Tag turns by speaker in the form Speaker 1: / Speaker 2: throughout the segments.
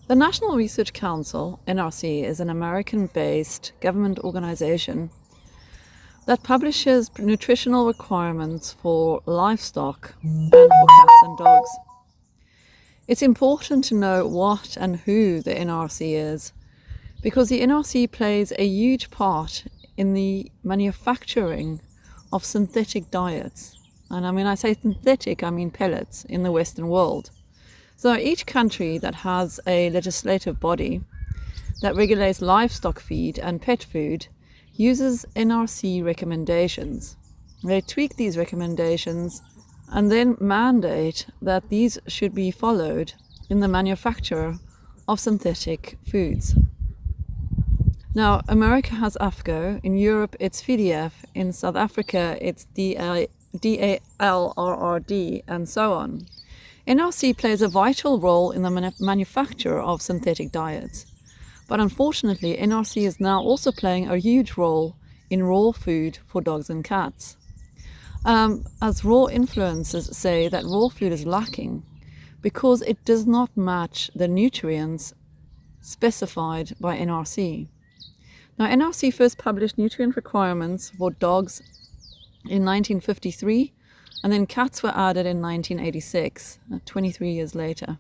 Speaker 1: The National Research Council, NRC, is an American-based government organization that publishes nutritional requirements for livestock and for cats and dogs. It's important to know what and who the NRC is, because the NRC plays a huge part in the manufacturing of synthetic diets. And when I say synthetic, I mean pellets in the Western world. So each country that has a legislative body that regulates livestock feed and pet food uses NRC recommendations. They tweak these recommendations and then mandate that these should be followed in the manufacture of synthetic foods. Now, America has AFCO, in Europe it's FDF, in South Africa it's DALRRD, and so on. NRC plays a vital role in the manufacture of synthetic diets. But unfortunately, NRC is now also playing a huge role in raw food for dogs and cats. As raw influencers say that raw food is lacking because it does not match the nutrients specified by NRC. Now, NRC first published nutrient requirements for dogs in 1953, and then cats were added in 1986, 23 years later.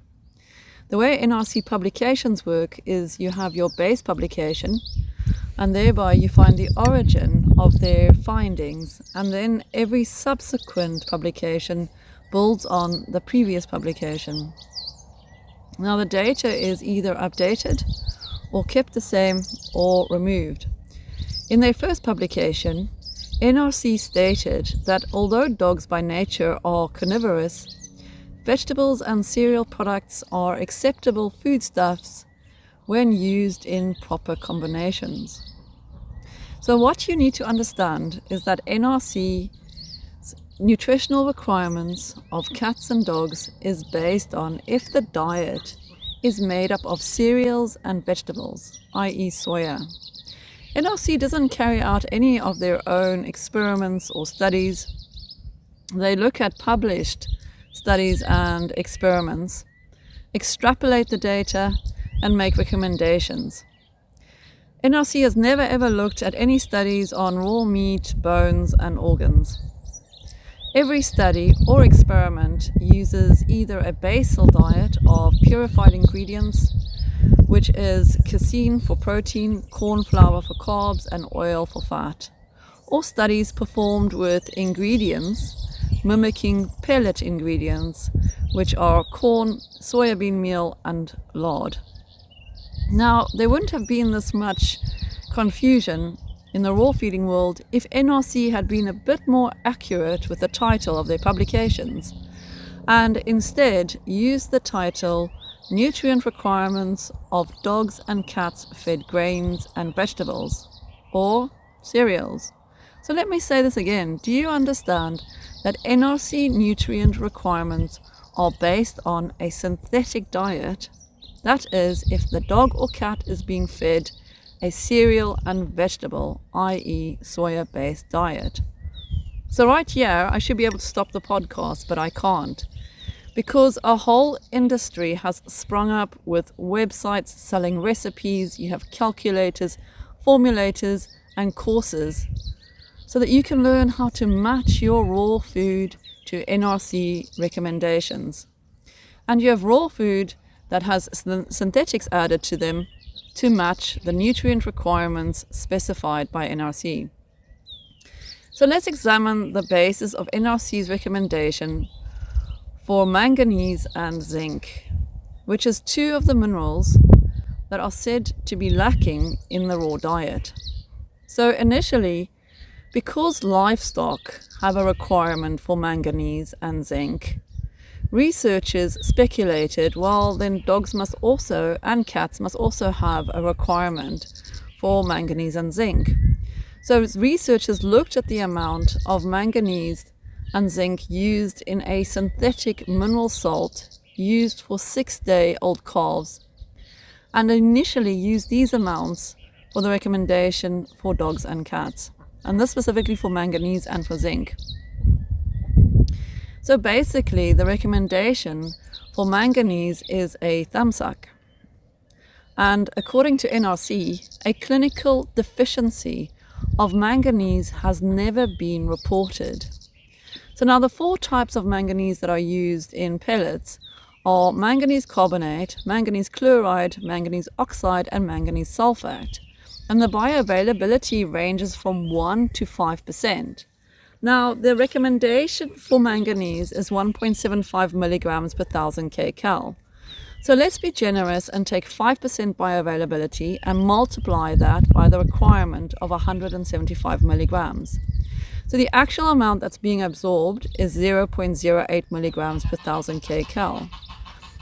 Speaker 1: The way NRC publications work is you have your base publication, and thereby you find the origin of their findings, and then every subsequent publication builds on the previous publication. Now, the data is either updated or kept the same or removed. In their first publication, NRC stated that although dogs by nature are carnivorous, vegetables and cereal products are acceptable foodstuffs when used in proper combinations. So what you need to understand is that NRC's nutritional requirements of cats and dogs is based on if the diet is made up of cereals and vegetables, i.e. soya. NRC doesn't carry out any of their own experiments or studies. They look at published studies and experiments, extrapolate the data, and make recommendations. NRC has never ever looked at any studies on raw meat, bones, and organs. Every study or experiment uses either a basal diet of purified ingredients, which is casein for protein, corn flour for carbs, and oil for fat, or studies performed with ingredients mimicking pellet ingredients, which are corn, soybean meal, and lard. Now, there wouldn't have been this much confusion in the raw feeding world if NRC had been a bit more accurate with the title of their publications, and instead used the title Nutrient Requirements of Dogs and Cats Fed Grains and Vegetables, or cereals. So let me say this again. Do you understand that NRC nutrient requirements are based on a synthetic diet? That is, if the dog or cat is being fed a cereal and vegetable, i.e. soya-based diet. So right here, I should be able to stop the podcast, but I can't, because a whole industry has sprung up with websites selling recipes. You have calculators, formulators, and courses so that you can learn how to match your raw food to NRC recommendations. And you have raw food that has synthetics added to them to match the nutrient requirements specified by NRC. So let's examine the basis of NRC's recommendation for manganese and zinc, which is two of the minerals that are said to be lacking in the raw diet. So initially, because livestock have a requirement for manganese and zinc, researchers speculated, well, then dogs must also, and cats must also have a requirement for manganese and zinc. So researchers looked at the amount of manganese and zinc used in a synthetic mineral salt used for 6-day-old calves, and initially used these amounts for the recommendation for dogs and cats, and this specifically for manganese and for zinc. So basically, the recommendation for manganese is a thumbs up. And according to NRC, a clinical deficiency of manganese has never been reported. So now the 4 types of manganese that are used in pellets are manganese carbonate, manganese chloride, manganese oxide, and manganese sulfate. And the bioavailability ranges from 1 to 5%. Now, the recommendation for manganese is 1.75 milligrams per 1000 kcal. So let's be generous and take 5% bioavailability and multiply that by the requirement of 175 milligrams. So the actual amount that's being absorbed is 0.08 milligrams per 1000 kcal.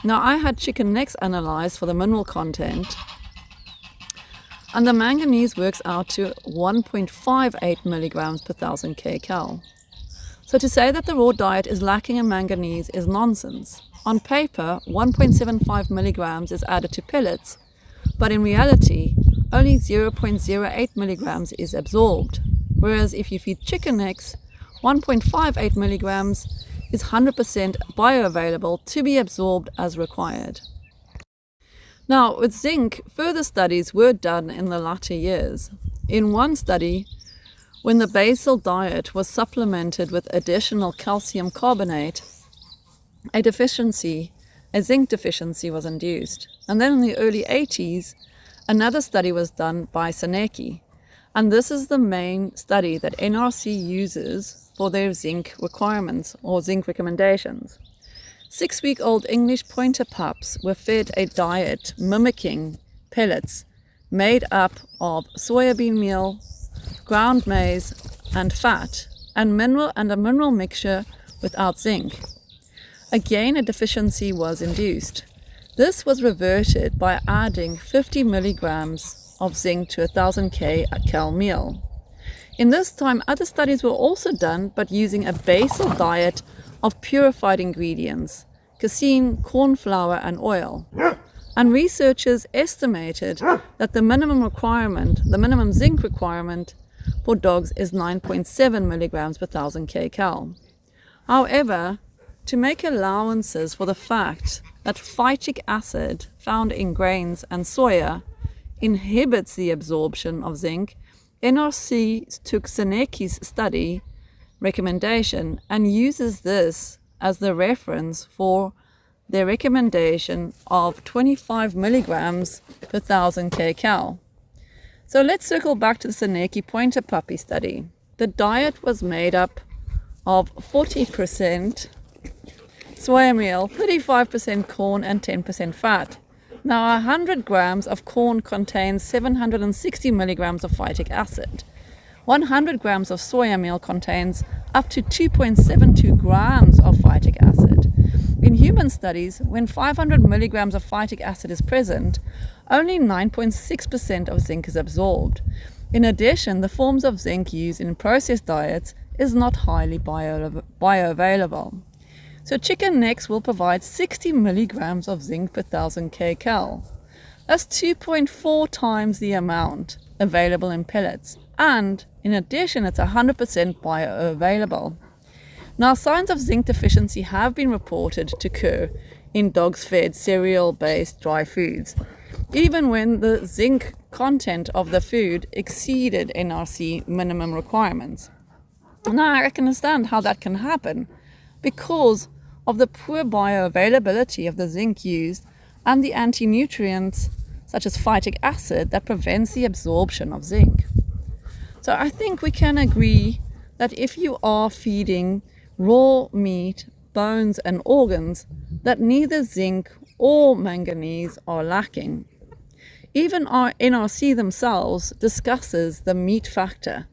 Speaker 1: Now, I had chicken necks analyzed for the mineral content, and the manganese works out to 1.58 milligrams per 1000 kcal. So to say that the raw diet is lacking in manganese is nonsense. On paper, 1.75 milligrams is added to pellets, but in reality, only 0.08 milligrams is absorbed. Whereas if you feed chicken necks, 1.58 milligrams is 100% bioavailable to be absorbed as required. Now, with zinc, further studies were done in the latter years. In one study, when the basal diet was supplemented with additional calcium carbonate, a zinc deficiency was induced. And then in the early 80s, another study was done by Seneki. And this is the main study that NRC uses for their zinc requirements or zinc recommendations. 6-week-old English pointer pups were fed a diet mimicking pellets made up of soybean meal, ground maize, and fat, and a mineral mixture without zinc. Again, a deficiency was induced. This was reverted by adding 50 milligrams of zinc to 1000 kcal meal. In this time, other studies were also done, but using a basal diet of purified ingredients, casein, corn flour, and oil. And researchers estimated that the minimum zinc requirement for dogs is 9.7 milligrams per 1000 kcal. However, to make allowances for the fact that phytic acid found in grains and soya inhibits the absorption of zinc, NRC took Seneki's study recommendation and uses this as the reference for their recommendation of 25 milligrams per 1000 kcal. So let's circle back to the Seneki pointer puppy study. The diet was made up of 40% soya meal, 35% corn, and 10% fat. Now, 100 grams of corn contains 760 milligrams of phytic acid. 100 grams of soya meal contains up to 2.72 grams of phytic acid. In human studies, when 500 milligrams of phytic acid is present, only 9.6% of zinc is absorbed. In addition, the forms of zinc used in processed diets is not highly bioavailable. So chicken necks will provide 60 milligrams of zinc per 1000 kcal. That's 2.4 times the amount available in pellets. And in addition, it's 100% bioavailable. Now, signs of zinc deficiency have been reported to occur in dogs fed cereal-based dry foods, even when the zinc content of the food exceeded NRC minimum requirements. Now, I can understand how that can happen because of the poor bioavailability of the zinc used and the anti-nutrients such as phytic acid that prevents the absorption of zinc. So I think we can agree that if you are feeding raw meat, bones, and organs, that neither zinc or manganese are lacking. Even our NRC themselves discusses the meat factor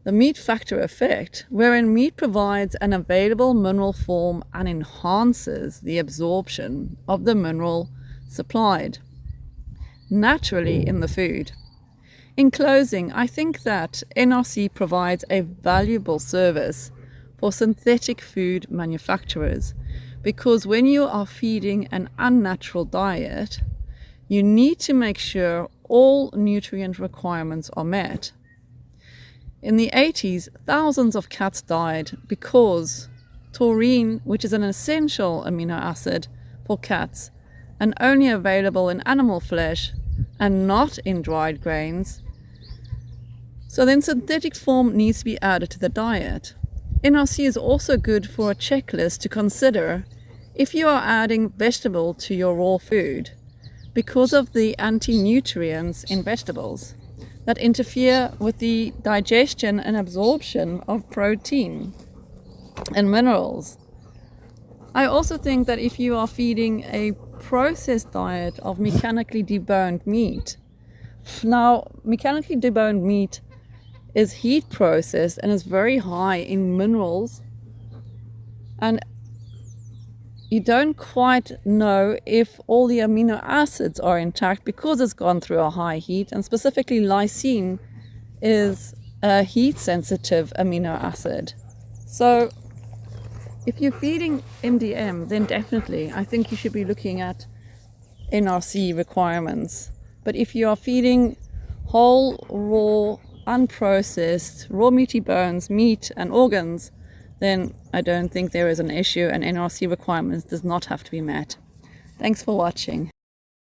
Speaker 1: effect, wherein meat provides an available mineral form and enhances the absorption of the mineral supplied naturally in the food. In closing, I think that NRC provides a valuable service for synthetic food manufacturers, because when you are feeding an unnatural diet, you need to make sure all nutrient requirements are met. In the 80s, thousands of cats died because taurine, which is an essential amino acid for cats, and only available in animal flesh and not in dried grains, so then synthetic form needs to be added to the diet. NRC is also good for a checklist to consider if you are adding vegetable to your raw food, because of the anti-nutrients in vegetables that interfere with the digestion and absorption of protein and minerals. I also think that if you are feeding a processed diet of mechanically deboned meat, now mechanically deboned meat is heat processed and is very high in minerals, and you don't quite know if all the amino acids are intact because it's gone through a high heat, and specifically lysine is a heat sensitive amino acid. So if you're feeding MDM, then definitely I think you should be looking at NRC requirements. But if you are feeding whole, raw, unprocessed, raw meaty bones, meat and organs, then I don't think there is an issue, and NRC requirements does not have to be met. Thanks for watching.